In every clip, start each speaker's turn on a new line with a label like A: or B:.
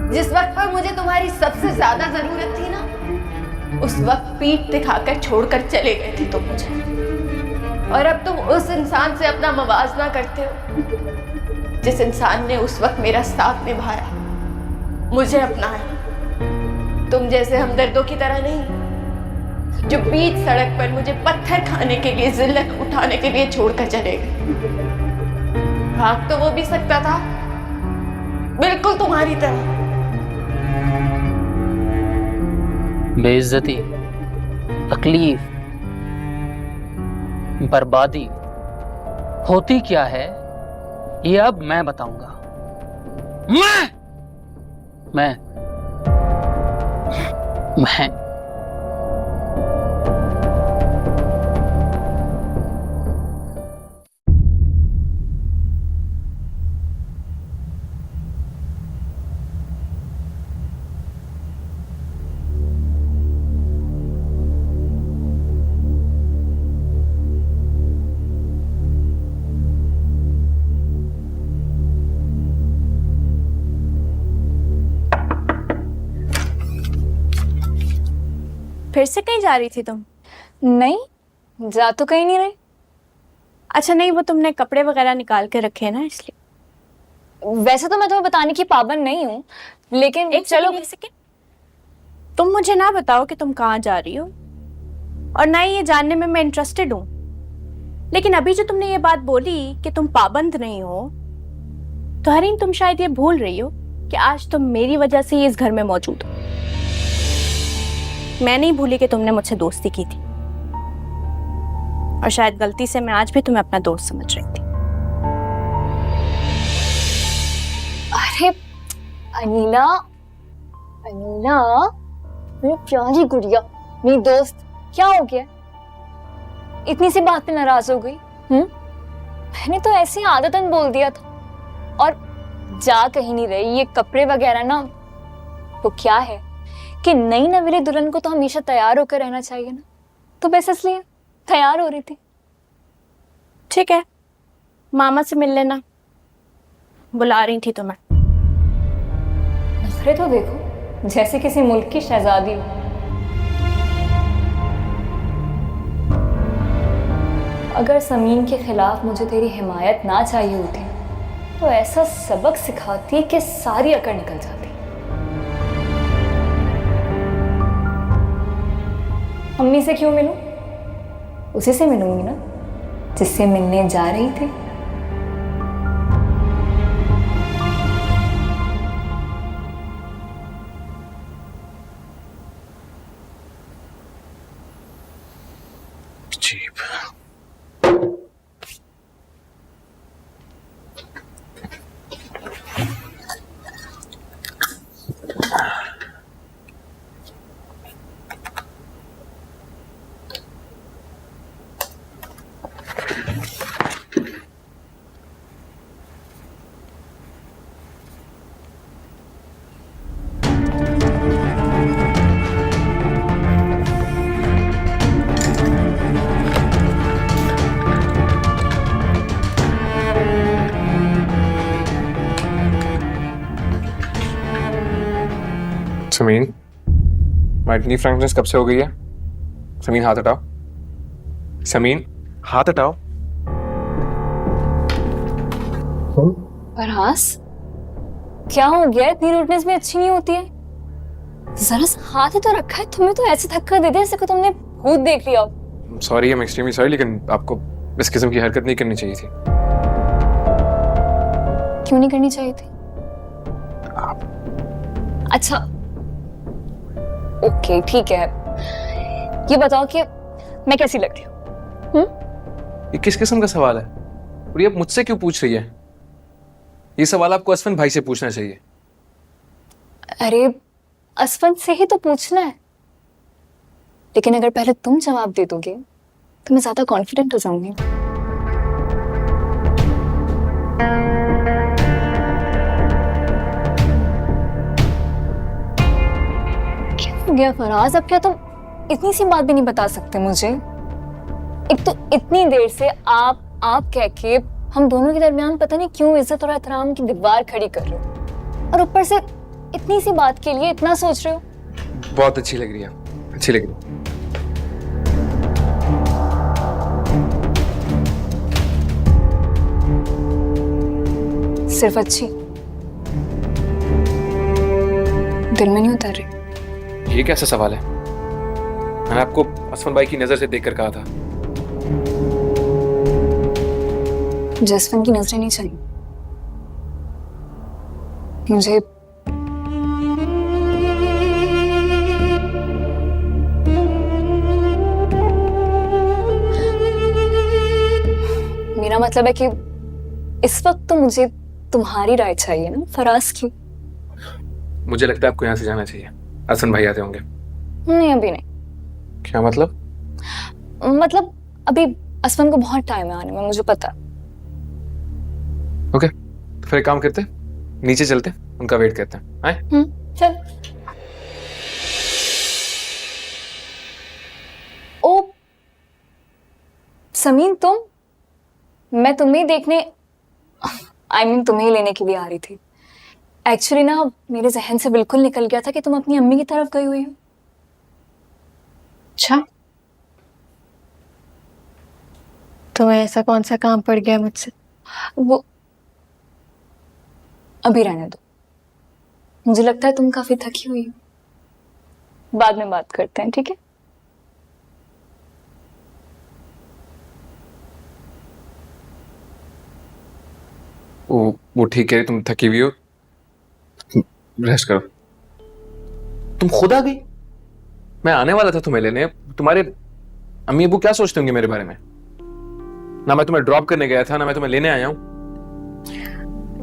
A: जिस वक्त पर मुझे तुम्हारी सबसे ज्यादा जरूरत थी ना, उस वक्त पीठ दिखाकर छोड़कर चले गए थे तुम मुझे। और अब तुम उस इंसान से अपना मवाजना करते हो जिस इंसान ने उस वक्त मेरा साथ निभाया, मुझे अपनाया। तुम जैसे हमदर्दों की तरह नहीं, जो बीच सड़क पर मुझे पत्थर खाने के लिए, जिल्लत उठाने के लिए छोड़कर चले गए। भाग तो वो भी सकता था, बिल्कुल तुम्हारी तरह।
B: बेइज्जती, तकलीफ, बर्बादी होती क्या है ये अब मैं बताऊंगा। मैं
C: फिर से कहीं जा रही थी तुम?
D: नहीं, जा तो कहीं नहीं रही।
C: अच्छा नहीं, वो तुमने कपड़े वगैरह निकाल के रखे हैं ना, इसलिए।
D: वैसे तो मैं तुम्हें बताने की पाबंद नहीं हूँ, लेकिन
C: एक सेकंड, तुम मुझे ना बताओ कि तुम कहाँ जा रही हो, और ना ही ये जानने में मैं इंटरेस्टेड हूँ। लेकिन अभी जो तुमने ये बात बोली कि तुम पाबंद नहीं हो, तो हरीन तुम शायद ये भूल रही हो कि आज तुम मेरी वजह से ही इस घर में मौजूद हो। मैं नहीं भूली कि तुमने मुझसे दोस्ती की थी, और शायद गलती से मैं आज भी तुम्हें अपना दोस्त समझ रही थी।
D: अरे अनीला, अनीला, मेरी प्यारी गुड़िया, मेरी दोस्त, क्या हो गया? इतनी सी बात पे नाराज हो गई? मैंने तो ऐसे ही आदतन बोल दिया था। और जा कहीं नहीं रही, ये कपड़े वगैरह ना, वो क्या है कि नई नवेली दुल्हन को तो हमेशा तैयार होकर रहना चाहिए ना, तो बस इसलिए तैयार हो रही थी।
C: ठीक है, मामा से मिल लेना, बुला रही थी तुम्हें।
D: नखरे तो देखो, जैसे किसी मुल्क की शहजादी हो। अगर समीन के खिलाफ मुझे तेरी हिमायत ना चाहिए होती तो ऐसा सबक सिखाती कि सारी अकड़ निकल जाती। अम्मी से क्यों मिलूं? उसी से मिलूंगी ना जिससे मिलने जा रही थी।
E: समीन, तुम्हारी इतनी फ्रैंकनेस कब से हो गई है? समीन हाथ हटाओ, समीन हाथ हटाओ।
D: फरहास, क्या हो गया? इतनी रूडनेस भी अच्छी नहीं होती है। जरा सा हाथ ही तो रखा है, तुम्हें तो ऐसे धक्का दे दिया जैसे कि तुमने भूत देख लिया हो।
E: Sorry, I am extremely sorry, लेकिन आपको इस किस्म की हरकत नहीं करनी चाहिए थी।
D: क्यों नहीं करनी चाहिए थी? अच्छा ओके ठीक है, ये बताओ कि मैं कैसी लग रही हूँ?
E: ये किस किस्म का सवाल है? और ये आप मुझसे क्यों पूछ रही है? ये सवाल आपको असफन भाई से पूछना चाहिए।
D: अरे असफन से ही तो पूछना है, लेकिन अगर पहले तुम जवाब दे दोगे तो मैं ज्यादा कॉन्फिडेंट हो जाऊंगी। गया फराज? अब क्या तुम इतनी सी बात भी नहीं बता सकते मुझे? एक तो इतनी देर से आप कह के हम दोनों के दरमियान पता नहीं क्यों इज्जत और एहतराम की दीवार खड़ी कर रहे हो, और ऊपर से इतनी सी बात के लिए इतना सोच रहे हो।
E: बहुत अच्छी लग रही है, अच्छी लग रही है।
D: सिर्फ अच्छी, दिल में नहीं उतर रही।
E: ये कैसा सवाल है? मैंने आपको असफन भाई की नजर से देखकर कहा था।
D: जसवंत की नजरें नहीं चाहिए मुझे। मेरा मतलब है कि इस वक्त तो मुझे तुम्हारी राय चाहिए ना फराज की।
E: मुझे लगता है आपको यहाँ से जाना चाहिए, असफन भाई आते होंगे।
D: नहीं अभी नहीं।
E: क्या मतलब?
D: मतलब अभी असफन को बहुत टाइम है आने में, मुझे पता।
E: ओके, तो फिर एक काम करते हैं, नीचे चलते हैं, उनका वेट करते हैं। आए?
D: चल। ओ समीन, मैं तुम्हें देखने तुम्हें लेने के लिए आ रही थी। एक्चुअली ना मेरे जहन से बिल्कुल निकल गया था कि तुम अपनी अम्मी की तरफ गई हुई हो।
A: अच्छा, तुम्हें ऐसा कौन सा काम पड़ गया मुझसे?
D: वो अभी रहने दो, मुझे लगता है तुम काफी थकी हुई हो। बाद में बात करते हैं, ठीक है?
E: वो ठीक है, तुम थकी हुई हो, रेस्ट करो। तुम खुद आ गई? मैं आने वाला था तुम्हें लेने। तुम्हारे अम्मी अबू क्या सोचते होंगे मेरे बारे में? ना मैं तुम्हें ड्रॉप करने गया था, ना मैं तुम्हें लेने आया हूँ।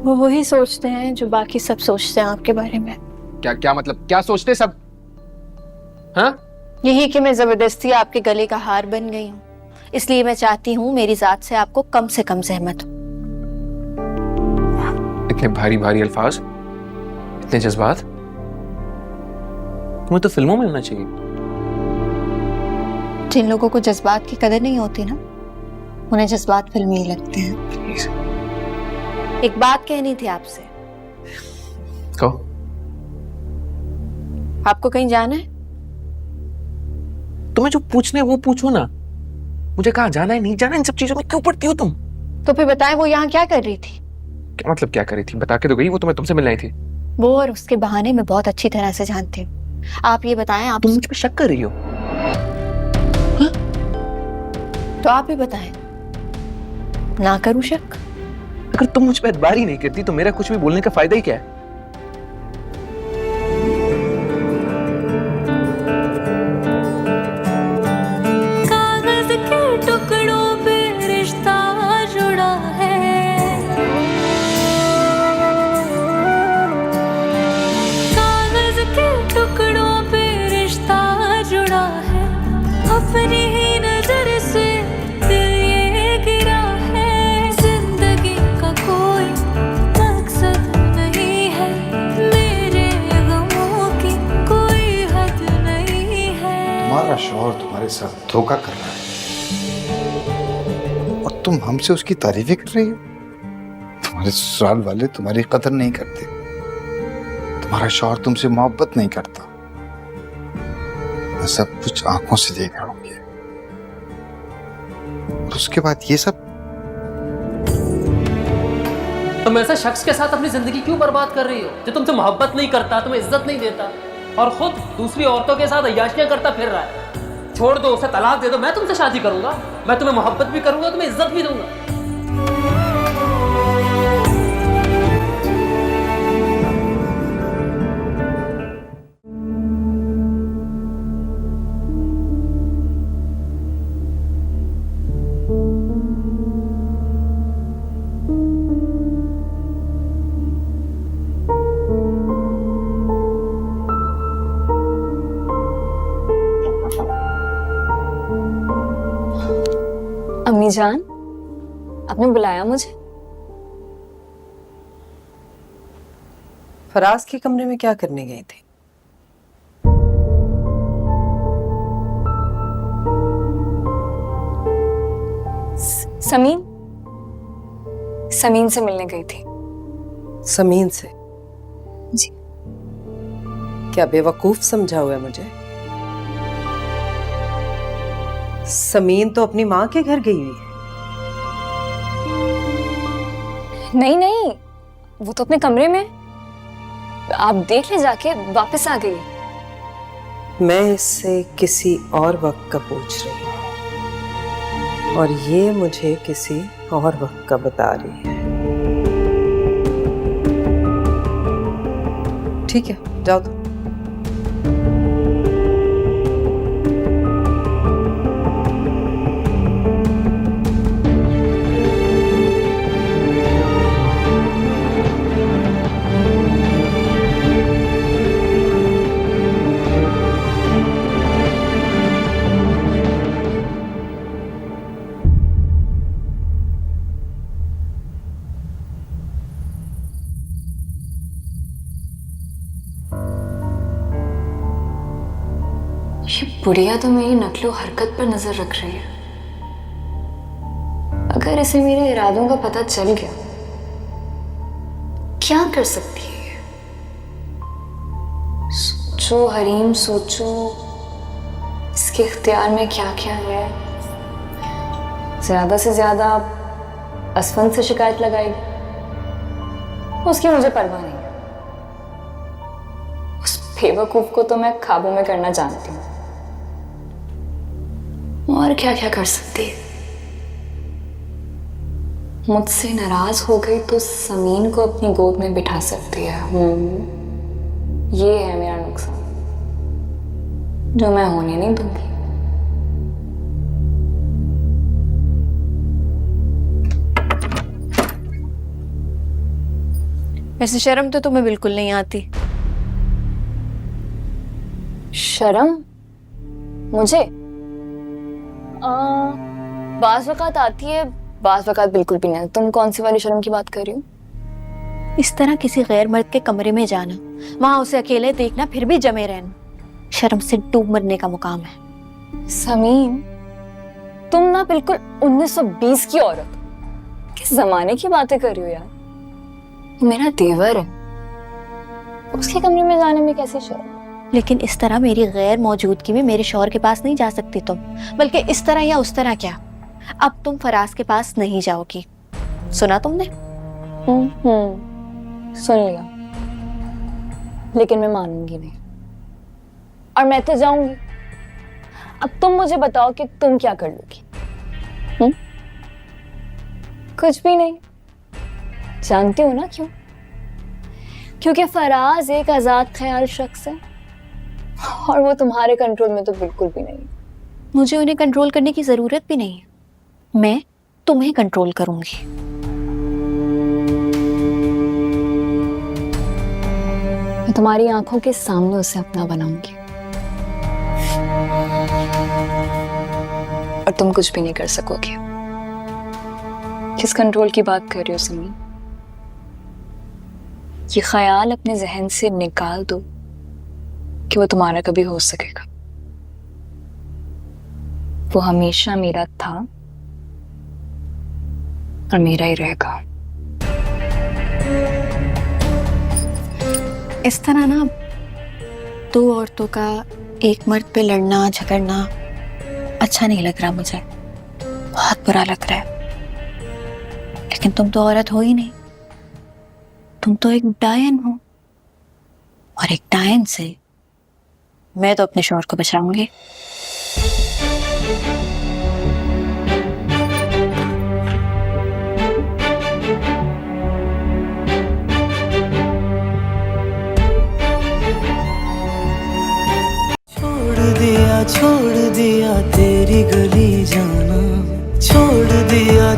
C: वो वही सोचते हैं जो बाकी सब सोचते हैं आपके बारे में।
E: क्या मतलब? क्या सोचते सब? हाँ?
C: यही कि मैं जबरदस्ती आपके गले का हार बन गई हूँ, इसलिए मैं चाहती हूँ मेरी जात से आपको कम से कम सहमत हो।
E: इतने भारी भारी अल्फाज, इतने जज्बात, तुम्हें तो फिल्मों में होना चाहिए।
C: जिन लोगों को जज्बात की कदर नहीं होती ना, उन्हें जज्बात फिल्मी ही लगते हैं।
E: प्लीज।
C: एक बात कहनी थी आपसे।
E: कहो।
C: आपको कहीं जाना है?
E: तुम्हें जो पूछना है वो पूछो ना। मुझे कहाँ जाना है, नहीं जाना, इन सब चीजों में क्यों पड़ती हो तुम?
C: तो फिर बताएं वो यहाँ क्या कर रही थी?
E: क्या मतलब क्या करी थी? बता के तो गई, वो तुम्हें तुमसे मिलने आई थी।
C: वो और उसके बहाने मैं बहुत अच्छी तरह से जानती हूँ। आप ये बताएं, आप
E: तुम मुझ पे शक कर रही हो?
C: तो आप ही बताएं, ना करूं शक?
E: अगर तुम मुझ पे एतबार ही नहीं करती तो मेरा कुछ भी बोलने का फायदा ही क्या है?
F: कागज के टुकड़ों पे रिश्ता जुड़ा है, कागज के टुकड़ों पे रिश्ता जुड़ा है, अपनी ही नजर से दिल ये गिरा है। जिंदगी का कोई मकसद नहीं है, मेरे गमों की कोई हद नहीं है।
G: तुम्हारा शौहर तुम्हारे साथ धोखा कर रहा है और तुम हमसे उसकी तारीफें कर रही हो। तुम्हारे ससुराल वाले तुम्हारी कदर नहीं करते, तुम्हारा शौहर तुमसे मोहब्बत नहीं करता। मैं सब कुछ आंखों से देख रहा हूँ ये, और उसके बाद ये सब।
B: तुम ऐसे शख्स के साथ अपनी जिंदगी क्यों बर्बाद कर रही हो जो तुमसे मोहब्बत नहीं करता, तुम्हें इज्जत नहीं देता और खुद दूसरी औरतों के साथ अय्याशियां करता फिर रहा है? छोड़ दो उसे, तलाक दे दो, मैं तुमसे शादी करूंगा, मैं तुम्हें मोहब्बत भी करूंगा, तुम्हें इज्जत भी दूंगा।
D: अम्मी जान, आपने बुलाया मुझे?
H: फराज के कमरे में क्या करने गई थी?
D: समीन से मिलने गई थी।
H: समीन से?
D: जी।
H: क्या बेवकूफ समझा हुआ है मुझे? समीन तो अपनी माँ के घर गई हुई है।
D: नहीं नहीं, वो तो अपने कमरे में, आप देख ले जाके, वापस आ गई।
H: मैं इससे किसी और वक्त का पूछ रही हूँ और ये मुझे किसी और वक्त का बता रही है। ठीक है, जाओ तो।
D: ये बुढ़िया तो मेरी नकलो हरकत पर नजर रख रही है। अगर इसे मेरे इरादों का पता चल गया, क्या कर सकती है ये? सोचो हरीम, सोचो इसके इख्तियार में क्या क्या है। ज्यादा से ज्यादा असफन से शिकायत लगाएगी, उसकी मुझे परवाह नहीं है। उस बेवकूफ को तो मैं काबू में करना जानती हूँ। और क्या क्या कर सकती है। मुझसे नाराज हो गई तो समीन को अपनी गोद में बिठा सकती है। ये है मेरा नुकसान, जो मैं होने नहीं दूंगी।
C: वैसे शर्म तो तुम्हें बिल्कुल नहीं आती।
D: शर्म मुझे बाज़ वक़्त आती है, बाज़ वक़्त बिल्कुल भी नहीं। तुम कौन सी वाली शर्म की बात कर रही हो?
C: इस तरह किसी गैर मर्द के कमरे में जाना, वहां उसे अकेले देखना, फिर भी जमे रहना, शर्म से डूब मरने का मुकाम है।
D: समीन, तुम ना बिल्कुल 1920 की औरत, किस जमाने की बातें कर रही हो यार? मेरा देवर है, उसके कमरे में जाने में कैसी शर्म?
C: लेकिन इस तरह मेरी गैर मौजूदगी में मेरे शौहर के पास नहीं जा सकती तुम, बल्कि इस तरह या उस तरह क्या, अब तुम फराज के पास नहीं जाओगी। सुना तुमने?
D: सुन लिया, लेकिन मैं मानूंगी नहीं, और मैं तो जाऊंगी। अब तुम मुझे बताओ कि तुम क्या कर लोगी? कुछ भी नहीं। जानती हो ना क्यों? क्योंकि फराज एक आजाद ख्याल शख्स है और वो तुम्हारे कंट्रोल में तो बिल्कुल भी नहीं।
C: मुझे उन्हें कंट्रोल करने की जरूरत भी नहीं है, मैं तुम्हें कंट्रोल करूंगी।
D: मैं तुम्हारी आंखों के सामने उसे अपना बनाऊंगी और तुम कुछ भी नहीं कर सकोगे। किस कंट्रोल की बात कर रही हो समीन? ये ख्याल अपने जहन से निकाल दो कि वो तुम्हारा कभी हो सकेगा। वो हमेशा मेरा था और मेरा ही रहेगा।
C: इस तरह ना दो औरतों का एक मर्द पे लड़ना झगड़ना अच्छा नहीं लग रहा मुझे, बहुत बुरा लग रहा है। लेकिन तुम तो औरत हो ही नहीं, तुम तो एक डायन हो, और एक डायन से मैं तो अपने शौहर को बचाऊंगी।
I: छोड़ दिया तेरी गली जाना, छोड़ दिया